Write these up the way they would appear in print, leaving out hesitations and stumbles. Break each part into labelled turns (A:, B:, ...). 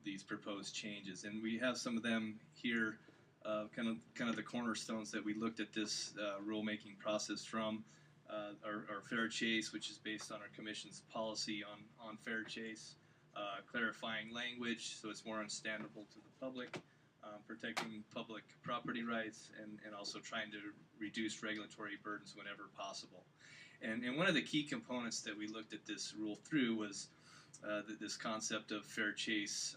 A: these proposed changes, and we have some of them here, kind of the cornerstones that we looked at this rulemaking process from. Our fair chase, which is based on our commission's policy on fair chase, clarifying language so it's more understandable to the public, protecting public property rights, and also trying to reduce regulatory burdens whenever possible. And one of the key components that we looked at this rule through was this concept of fair chase,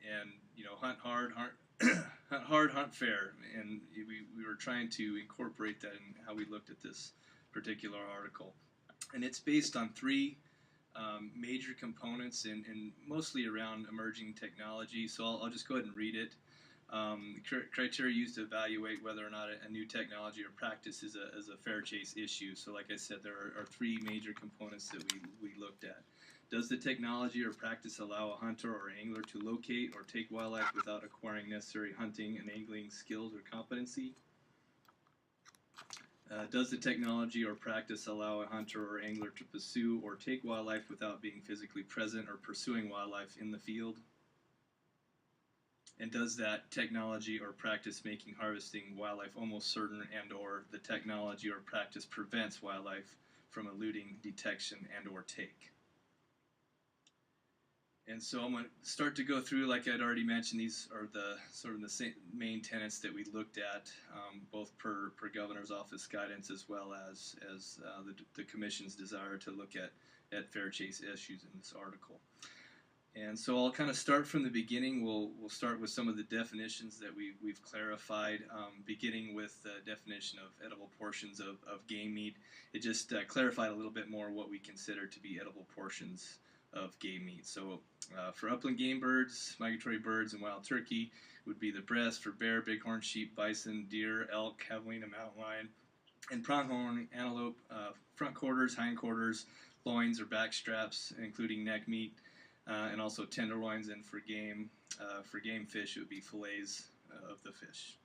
A: and hunt hard, hunt hard, hunt fair, and we were trying to incorporate that in how we looked at this particular article. And it's based on three major components, and mostly around emerging technology. So I'll just go ahead and read it. Criteria used to evaluate whether or not a new technology or practice is a fair chase issue. So like I said, there are three major components that we looked at. Does the technology or practice allow a hunter or angler to locate or take wildlife without acquiring necessary hunting and angling skills or competency? Does the technology or practice allow a hunter or angler to pursue or take wildlife without being physically present or pursuing wildlife in the field? And does that technology or practice making harvesting wildlife almost certain, and or the technology or practice prevents wildlife from eluding detection and or take? And so I'm going to start to go through, like I'd already mentioned, these are the sort of the same main tenets that we looked at, both per Governor's Office guidance as well as the Commission's desire to look at fair chase issues in this article. And so I'll kind of start from the beginning. We'll start with some of the definitions that we've clarified, beginning with the definition of edible portions of game meat. It just clarified a little bit more what we consider to be edible portions of game meat. So for upland game birds, migratory birds, and wild turkey would be the breast. For bear, bighorn sheep, bison, deer, elk, javelina, mountain lion, and pronghorn antelope, front quarters, hind quarters, loins or back straps, including neck meat, and also tenderloins. And for game fish, it would be fillets of the fish.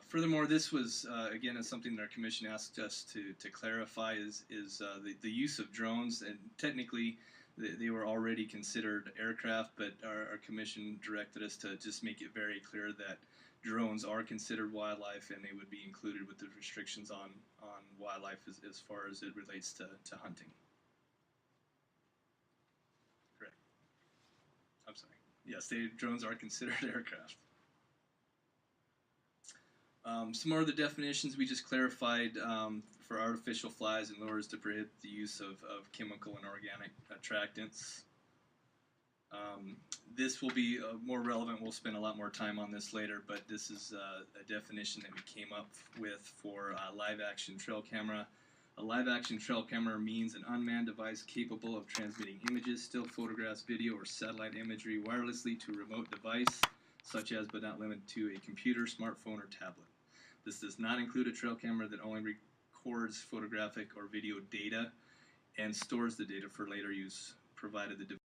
A: Furthermore, this was, again, is something that our commission asked us to clarify is the use of drones. And technically, they were already considered aircraft, but our commission directed us to just make it very clear that drones are considered wildlife, and they would be included with the restrictions on wildlife as far as it relates to hunting. Correct. I'm sorry. Yes, drones are considered aircraft. Some more of the definitions we just clarified for artificial flies and lures to prohibit the use of chemical and organic attractants. This will be more relevant. We'll spend a lot more time on this later, but this is a definition that we came up with for live action trail camera. A live action trail camera means an unmanned device capable of transmitting images, still photographs, video, or satellite imagery wirelessly to a remote device, such as but not limited to a computer, smartphone, or tablet. This does not include a trail camera that only records photographic or video data and stores the data for later use, provided the device.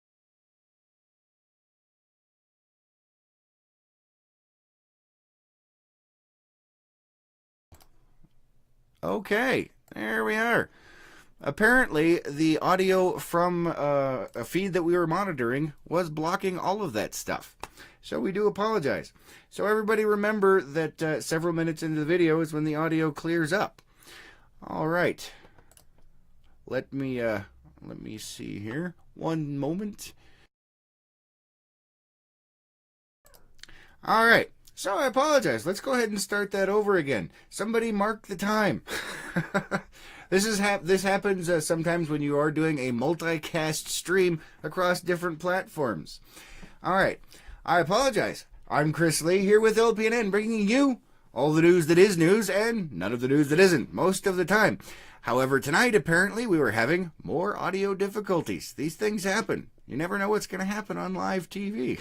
B: Okay, there we are. Apparently, the audio from a feed that we were monitoring was blocking all of that stuff. So we do apologize. So everybody remember that several minutes into the video is when the audio clears up. All right. Let me see here. One moment. All right. So I apologize. Let's go ahead and start that over again. Somebody mark the time. This happens sometimes when you are doing a multicast stream across different platforms. All right. I apologize. I'm Chris Lee here with LPNN, bringing you all the news that is news and none of the news that isn't, most of the time. However, tonight, apparently, we were having more audio difficulties. These things happen. You never know what's going to happen on live TV.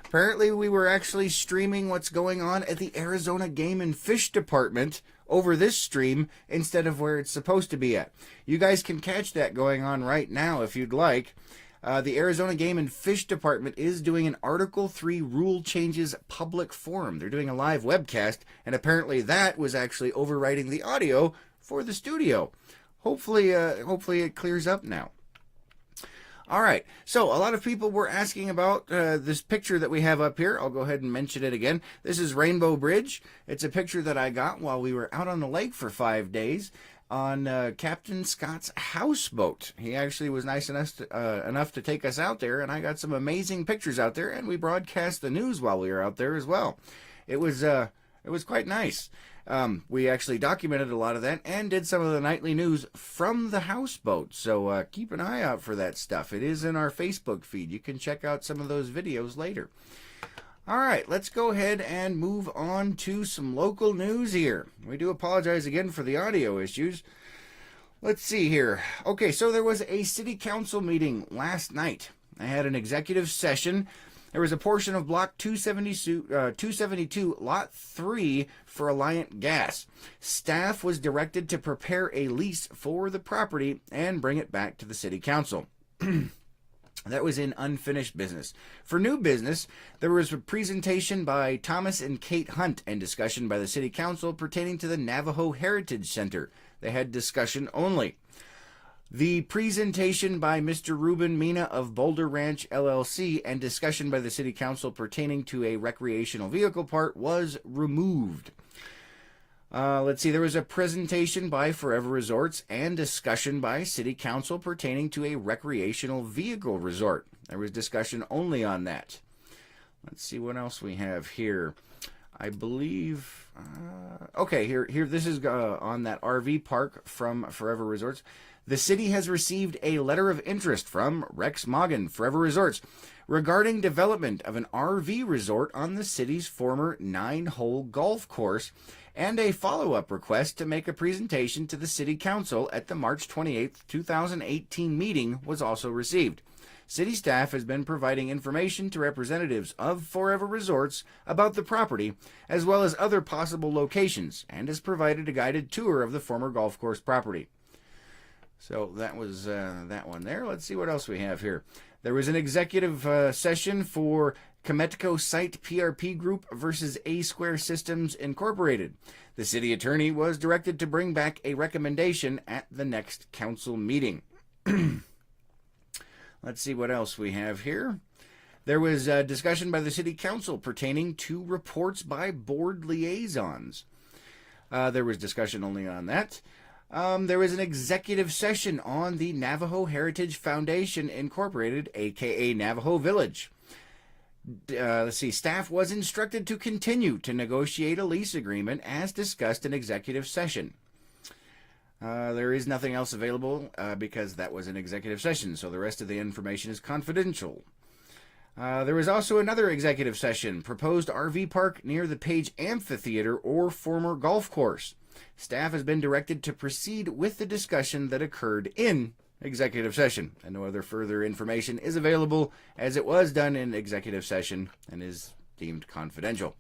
B: Apparently, we were actually streaming what's going on at the Arizona Game and Fish Department over this stream instead of where it's supposed to be at. You guys can catch that going on right now if you'd like. The Arizona Game and Fish Department is doing an Article 3 rule changes public forum. They're doing a live webcast, and apparently that was actually overriding the audio for the studio. Hopefully it clears up now. All right, so a lot of people were asking about this picture that we have up here. I'll go ahead and mention it again. This is Rainbow Bridge. It's a picture that I got while we were out on the lake for 5 days on Captain Scott's houseboat. He actually was nice enough to take us out there, and I got some amazing pictures out there, and we broadcast the news while we were out there as well. It was quite nice. We actually documented a lot of that and did some of the nightly news from the houseboat. So keep an eye out for that stuff. It is in our Facebook feed. You can check out some of those videos later. All right, let's go ahead and move on to some local news here. We do apologize again for the audio issues. Let's see here. Okay, so there was a city council meeting last night. I had an executive session. There was a portion of Block 272, Lot 3 for Alliant Gas. Staff was directed to prepare a lease for the property and bring it back to the City Council. That was in unfinished business. For new business, there was a presentation by Thomas and Kate Hunt and discussion by the City Council pertaining to the Navajo Heritage Center. They had discussion only. The presentation by Mr. Ruben Mina of Boulder Ranch LLC and discussion by the City Council pertaining to a recreational vehicle part was removed. Let's see, there was a presentation by Forever Resorts and discussion by City Council pertaining to a recreational vehicle resort. There was discussion only on that. Let's see what else we have here. I believe, okay, here, this is on that RV park from Forever Resorts. The city has received a letter of interest from Rex Moggan, Forever Resorts, regarding development of an RV resort on the city's former 9-hole golf course, and a follow-up request to make a presentation to the City Council at the March 28, 2018 meeting was also received. City staff has been providing information to representatives of Forever Resorts about the property, as well as other possible locations, and has provided a guided tour of the former golf course property. So that was that one there. Let's see what else we have here. There was an executive session for Cometco Site PRP Group versus A Square Systems Incorporated. The city attorney was directed to bring back a recommendation at the next council meeting. Let's see what else we have here. There was a discussion by the city council pertaining to reports by board liaisons. There was discussion only on that. There was an executive session on the Navajo Heritage Foundation Incorporated, aka Navajo Village. Let's see, staff was instructed to continue to negotiate a lease agreement as discussed in executive session. There is nothing else available because that was an executive session, so the rest of the information is confidential. There was also another executive session, proposed RV park near the Page Amphitheater or former golf course. Staff has been directed to proceed with the discussion that occurred in executive session, and no other further information is available as it was done in executive session and is deemed confidential.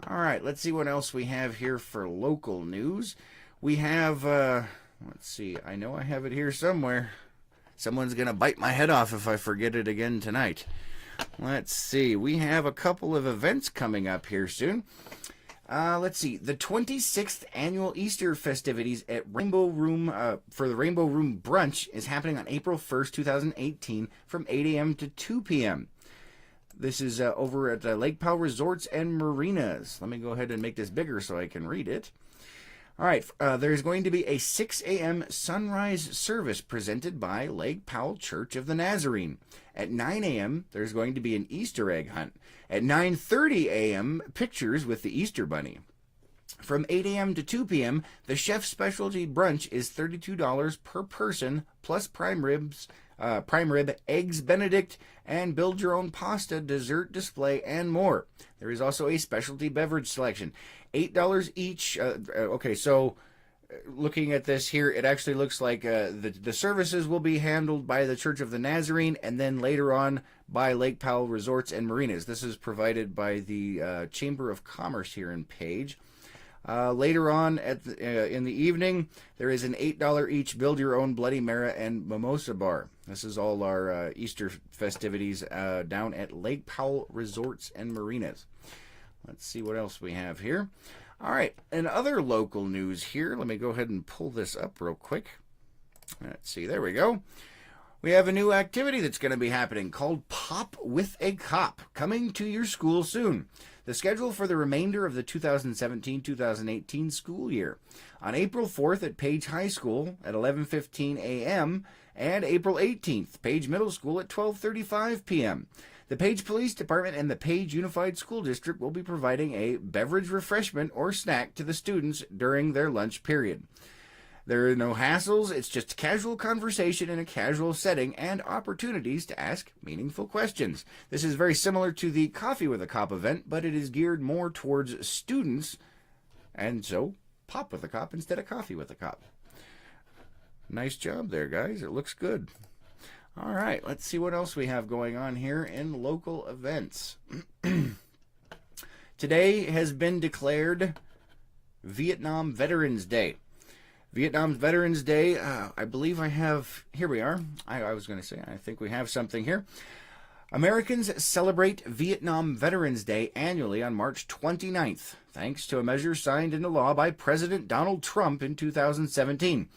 B: All right, let's see what else we have here for local news. We have, let's see, I know I have it here somewhere. Someone's going to bite my head off if I forget it again tonight. Let's see, we have a couple of events coming up here soon. Let's see, the 26th annual Easter festivities at Rainbow Room, for the Rainbow Room Brunch is happening on April 1st, 2018 from 8 a.m. to 2 p.m. This is over at Lake Powell Resorts and Marinas. Let me go ahead and make this bigger so I can read it. All right, there's going to be a 6 a.m. sunrise service presented by Lake Powell Church of the Nazarene. At 9 a.m., there's going to be an Easter egg hunt. At 9:30 a.m., pictures with the Easter Bunny. From 8 a.m. to 2 p.m., the chef's specialty brunch is $32 per person, plus prime rib, eggs Benedict, and build your own pasta, dessert display, and more. There is also a specialty beverage selection. $8 each. Okay, so looking at this here, it actually looks like the services will be handled by the Church of the Nazarene and then later on by Lake Powell Resorts and Marinas. This is provided by the Chamber of Commerce here in Page. Later on in the evening, there is an $8 each build your own Bloody Mara and Mimosa bar. This is all our Easter festivities down at Lake Powell Resorts and Marinas. Let's see what else we have here. All right, and other local news here. Let me go ahead and pull this up real quick. Let's see, there we go. We have a new activity that's going to be happening called Pop with a Cop, coming to your school soon. The schedule for the remainder of the 2017-2018 school year. On April 4th at Page High School at 11:15 a.m. and April 18th, Page Middle School at 12:35 p.m. The Page Police Department and the Page Unified School District will be providing a beverage refreshment or snack to the students during their lunch period. There are no hassles, it's just casual conversation in a casual setting and opportunities to ask meaningful questions. This is very similar to the Coffee with a Cop event, but it is geared more towards students, and so Pop with a Cop instead of Coffee with a Cop. Nice job there, guys. It looks good. All right, let's see what else we have going on here in local events. Today has been declared Vietnam Veterans Day. Vietnam Veterans Day, I believe I have, here we are. I was going to say, I think we have something here. Americans celebrate Vietnam Veterans Day annually on March 29th, thanks to a measure signed into law by President Donald Trump in 2017.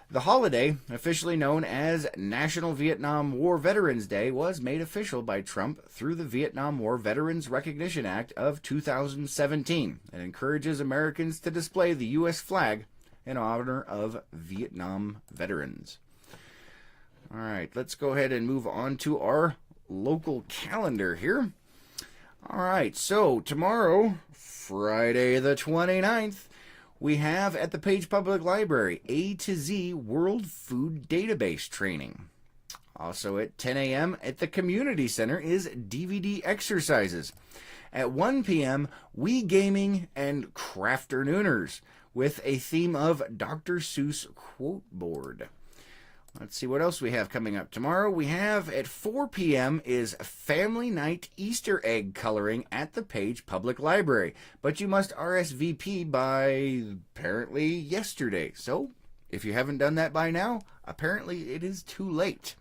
B: The holiday, officially known as National Vietnam War Veterans Day, was made official by Trump through the Vietnam War Veterans Recognition Act of 2017. It encourages Americans to display the U.S. flag in honor of Vietnam veterans. All right, let's go ahead and move on to our local calendar here. All right, so tomorrow, Friday the 29th, we have at the Page Public Library A to Z World Food Database Training. Also at 10 a.m. at the Community Center is DVD exercises. At 1 p.m., Wii Gaming and Crafternooners, with a theme of Dr. Seuss quote board. Let's see what else we have coming up tomorrow. We have at 4 p.m. is Family Night Easter Egg Coloring at the Page Public Library. But you must RSVP by apparently yesterday. So if you haven't done that by now, apparently it is too late.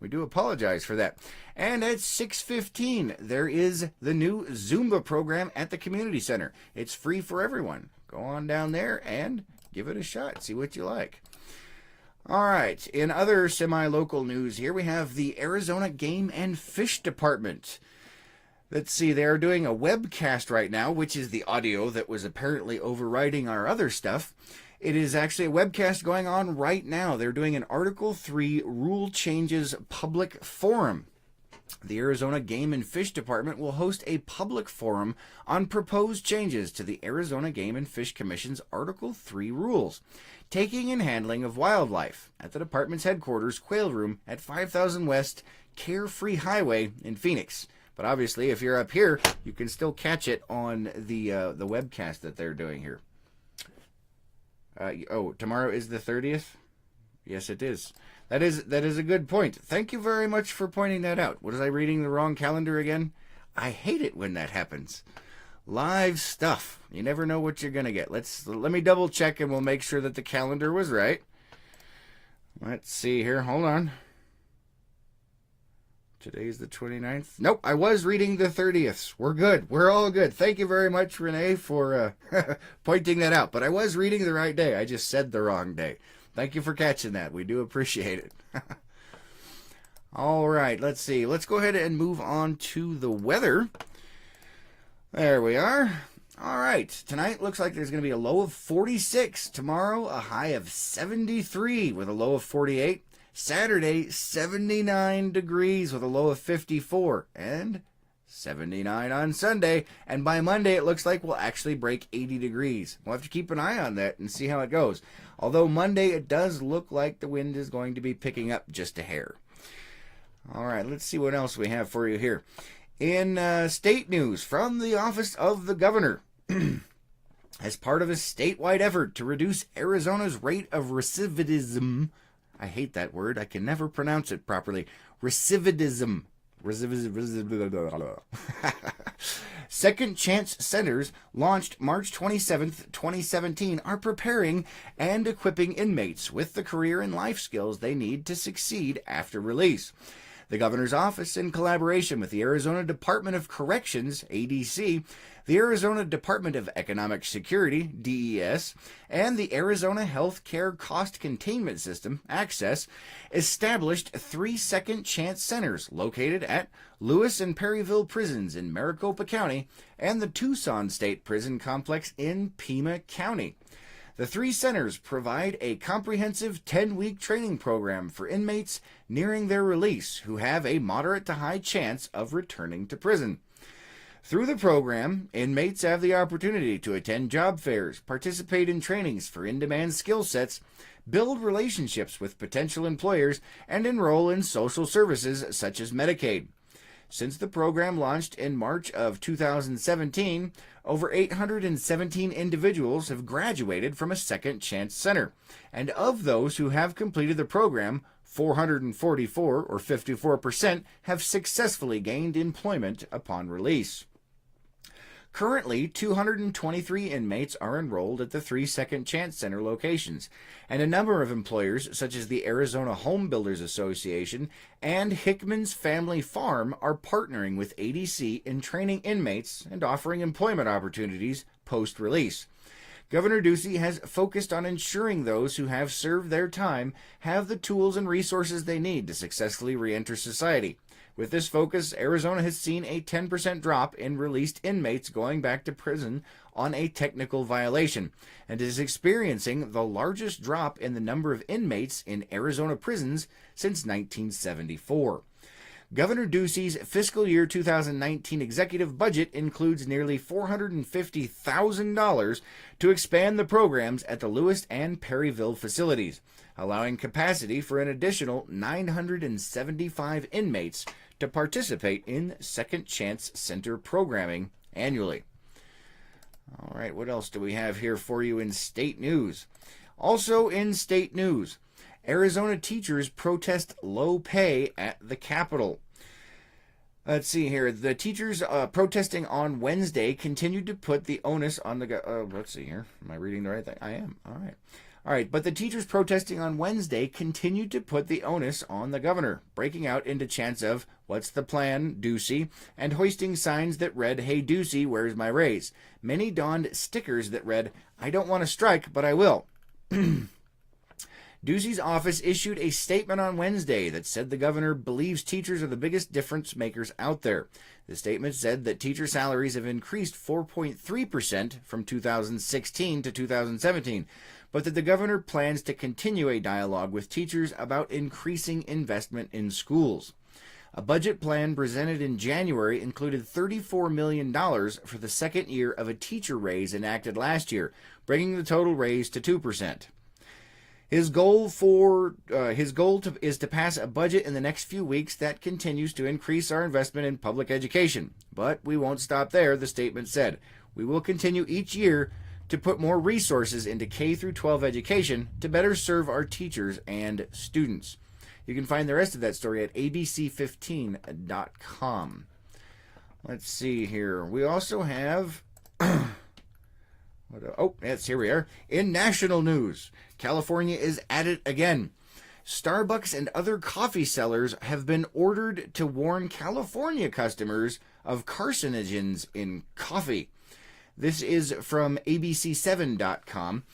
B: We do apologize for that. And at 6:15, there is the new Zumba program at the Community Center. It's free for everyone. Go on down there and give it a shot. See what you like. All right. In other semi-local news here, we have the Arizona Game and Fish Department. Let's see. They are doing a webcast right now, which is the audio that was apparently overriding our other stuff. It is actually a webcast going on right now. They're doing an Article 3 Rule Changes Public Forum. The Arizona Game and Fish Department will host a public forum on proposed changes to the Arizona Game and Fish Commission's Article 3 rules, taking and handling of wildlife at the department's headquarters quail room at 5000 West Carefree Highway in Phoenix. But obviously, if you're up here, you can still catch it on the webcast that they're doing here. Tomorrow is the 30th? Yes, it is. That is a good point. Thank you very much for pointing that out. Was I reading the wrong calendar again? I hate it when that happens. Live stuff. You never know what you're going to get. Let me double check and we'll make sure that the calendar was right. Let's see here. Hold on. Today's the 29th. Nope, I was reading the 30th. We're good. We're all good. Thank you very much, Renee, for pointing that out. But I was reading the right day. I just said the wrong day. Thank you for catching that. We do appreciate it. All right, let's see. Let's go ahead and move on to the weather. There we are. All right, tonight looks like there's going to be a low of 46. Tomorrow, a high of 73 with a low of 48. Saturday, 79 degrees with a low of 54. And 79 on Sunday. And by Monday, it looks like we'll actually break 80 degrees. We'll have to keep an eye on that and see how it goes. Although Monday, it does look like the wind is going to be picking up just a hair. All right, let's see what else we have for you here. In state news from the Office of the Governor, as part of a statewide effort to reduce Arizona's rate of recidivism, I hate that word, I can never pronounce it properly, recidivism. Second Chance Centers, launched March 27th, 2017, are preparing and equipping inmates with the career and life skills they need to succeed after release. The governor's office, in collaboration with the Arizona Department of Corrections, ADC, the Arizona Department of Economic Security, DES, and the Arizona Health Care Cost Containment System, ACCESS, established 3 second chance centers located at Lewis and Perryville prisons in Maricopa County and the Tucson State Prison Complex in Pima County. The 3 centers provide a comprehensive 10-week training program for inmates nearing their release who have a moderate to high chance of returning to prison. Through the program, inmates have the opportunity to attend job fairs, participate in trainings for in-demand skill sets, build relationships with potential employers, and enroll in social services such as Medicaid. Since the program launched in March of 2017, over 817 individuals have graduated from a second chance center. And of those who have completed the program, 444, or 54%, have successfully gained employment upon release. Currently, 223 inmates are enrolled at the 3 second chance center locations, and a number of employers, such as the Arizona Home Builders Association and Hickman's Family Farm, are partnering with ADC in training inmates and offering employment opportunities post-release. Governor Ducey has focused on ensuring those who have served their time have the tools and resources they need to successfully reenter society. With this focus, Arizona has seen a 10% drop in released inmates going back to prison on a technical violation, and is experiencing the largest drop in the number of inmates in Arizona prisons since 1974. Governor Ducey's fiscal year 2019 executive budget includes nearly $450,000 to expand the programs at the Lewis and Perryville facilities, allowing capacity for an additional 975 inmates to participate in Second Chance Center programming annually. All right, what else do we have here for you in state news? Also in state news, Arizona teachers protest low pay at the Capitol. Let's see here. The teachers protesting on Wednesday continued to put the onus on the... let's see here. Am I reading the right thing? I am. All right. All right, but the teachers protesting on Wednesday continued to put the onus on the governor, breaking out into chants of, "What's the plan, Ducey?" and hoisting signs that read, "Hey Ducey, where's my raise?" Many donned stickers that read, "I don't want to strike, but I will." Ducey's office issued a statement on Wednesday that said the governor believes teachers are the biggest difference makers out there. The statement said that teacher salaries have increased 4.3% from 2016 to 2017, but that the governor plans to continue a dialogue with teachers about increasing investment in schools. A budget plan presented in January included $34 million for the second year of a teacher raise enacted last year, bringing the total raise to 2%. His goal is to pass a budget in the next few weeks that continues to increase our investment in public education. But we won't stop there, the statement said. We will continue each year to put more resources into K through 12 education to better serve our teachers and students. You can find the rest of that story at abc15.com. Let's see here. We also have... yes, here we are. In national news, California is at it again. Starbucks and other coffee sellers have been ordered to warn California customers of carcinogens in coffee. This is from abc7.com.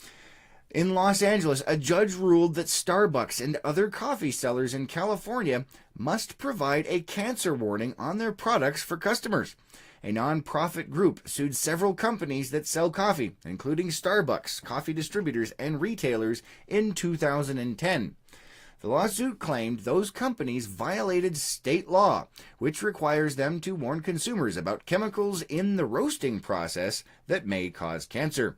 B: In Los Angeles, a judge ruled that Starbucks and other coffee sellers in California must provide a cancer warning on their products for customers. A nonprofit group sued several companies that sell coffee, including Starbucks, coffee distributors, and retailers in 2010. The lawsuit claimed those companies violated state law, which requires them to warn consumers about chemicals in the roasting process that may cause cancer.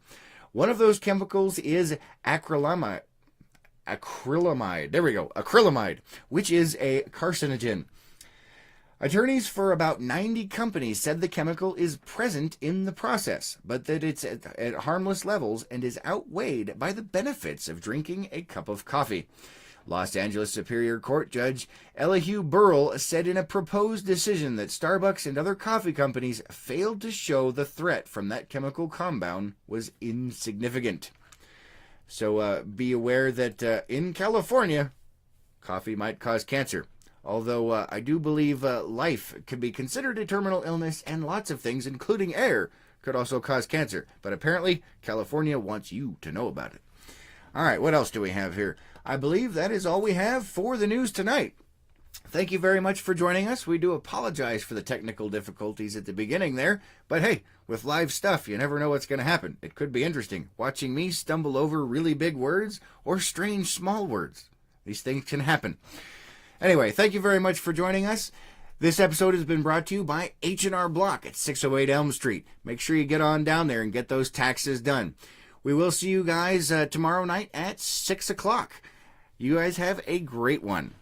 B: One of those chemicals is acrylamide. Acrylamide, which is a carcinogen. Attorneys for about 90 companies said the chemical is present in the process, but that it's at harmless levels and is outweighed by the benefits of drinking a cup of coffee. Los Angeles Superior Court Judge Elihu Burrell said in a proposed decision that Starbucks and other coffee companies failed to show the threat from that chemical compound was insignificant. So be aware that in California, coffee might cause cancer. Although I do believe life can be considered a terminal illness, and lots of things, including air, could also cause cancer. But apparently, California wants you to know about it. All right, what else do we have here? I believe that is all we have for the news tonight. Thank you very much for joining us. We do apologize for the technical difficulties at the beginning there, but hey, with live stuff, you never know what's going to happen. It could be interesting, watching me stumble over really big words or strange small words. These things can happen. Anyway, thank you very much for joining us. This episode has been brought to you by H&R Block at 608 Elm Street. Make sure you get on down there and get those taxes done. We will see you guys tomorrow night at 6 o'clock. You guys have a great one.